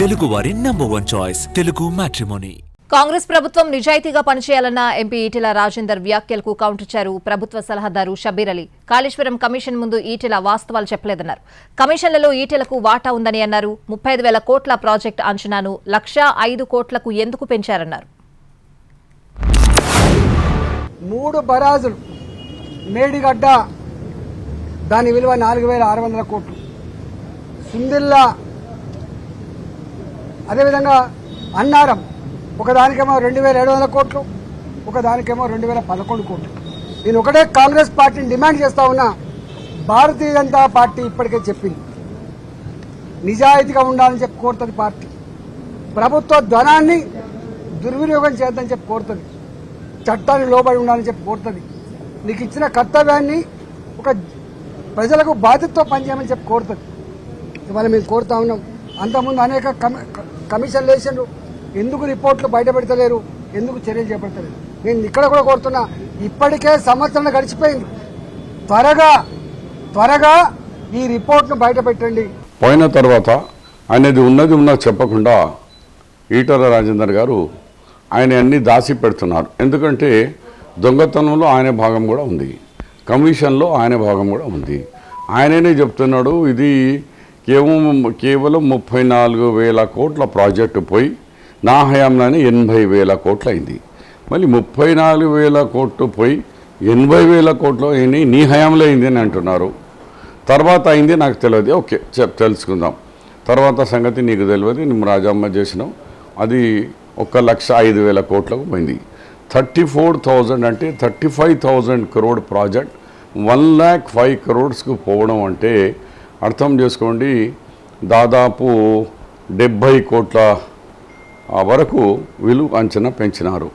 తెలుగు వారి #1 choice Telugu matrimony. Congress ప్రభుత్వం నిజాయితీగా పనిచేయాలన్న ఎంపీ ఈటెల రాజేందర్ వ్యాఖ్యలకు కౌంటర్ ఇచ్చారు ప్రభుత్వ సలహాదారు షబీర్ అలీ. కాళేశ్వరం కమిషన్ ముందు ఈటెల వాస్తవాలు చెప్పలేదన్నారు. కమిషన్లలో ఈటెలకు వాటా ఉందని అన్నారు. 35,000 కోట్ల ప్రాజెక్టు అంచనాను 1,05 కోట్లకు ఎందుకు పెంచారన్నారు. 3 బరాజులు మేడిగడ్డ దాని విలువ 4,600 కోట్లు, సుందిల్లా అదేవిధంగా అన్నారం ఒకదానికేమో 2,700 కోట్లు, ఒకదానికేమో 2,011 కోట్లు. నేను ఒకటే కాంగ్రెస్ పార్టీని డిమాండ్ చేస్తా ఉన్నా, భారతీయ జనతా పార్టీ ఇప్పటికే చెప్పింది నిజాయితీగా ఉండాలని చెప్పి కోరుతుంది. పార్టీ ప్రభుత్వ ధనాన్ని దుర్వినియోగం చేద్దని చెప్పి కోరుతుంది, చట్టాన్ని లోబడి ఉండాలని చెప్పి కోరుతుంది, నీకు ఇచ్చిన కర్తవ్యాన్ని ఒక ప్రజలకు బాధ్యతతో పనిచేయమని చెప్పి కోరుతుంది. ఇవాళ మేము కోరుతా ఉన్నాం. అంతకుముందు అనేక కమిషన్లు వేసిండ్రు, ఎందుకు రిపోర్ట్లు బయటపెడతలేరు, ఎందుకు చర్యలు చేపడతలేరు. నేను ఇక్కడ కూడా కోరుతున్నా, ఇప్పటికే సంవత్సరం గడిచిపోయింది, త్వరగా ఈ రిపోర్ట్ను బయటపెట్టండి. పోయిన తర్వాత అనేది ఉన్నది చెప్పకుండా ఈటెల రాజేందర్ గారు ఆయన అన్ని దాచి పెడుతున్నారు. ఎందుకంటే దొంగతనంలో ఆయన భాగం కూడా ఉంది, కమిషన్లో ఆయన భాగం కూడా ఉంది. ఆయననే చెప్తున్నాడు, ఇది కేవలం 34,000 కోట్ల ప్రాజెక్టు పోయి నా హయాంలోనే 80,000 కోట్లు అయింది. మళ్ళీ 34,000 కోట్లు పోయి 80,000 కోట్లు అయింది నీ హయాంలో అయింది అని అంటున్నారు. తర్వాత అయింది నాకు తెలియదు. ఓకే, తెలుసుకుందాం. తర్వాత సంగతి నీకు తెలియదు, నువ్వు రాజమ్మ చేసినావు, అది 1,05,000 కోట్లకు పోయింది. 34,000 అంటే 35,000 crore ప్రాజెక్ట్ 1,05 crores పోవడం అంటే అర్థం చేసుకోండి, దాదాపు 70 కోట్ల వరకు విలువ అంచనా పెంచినారు.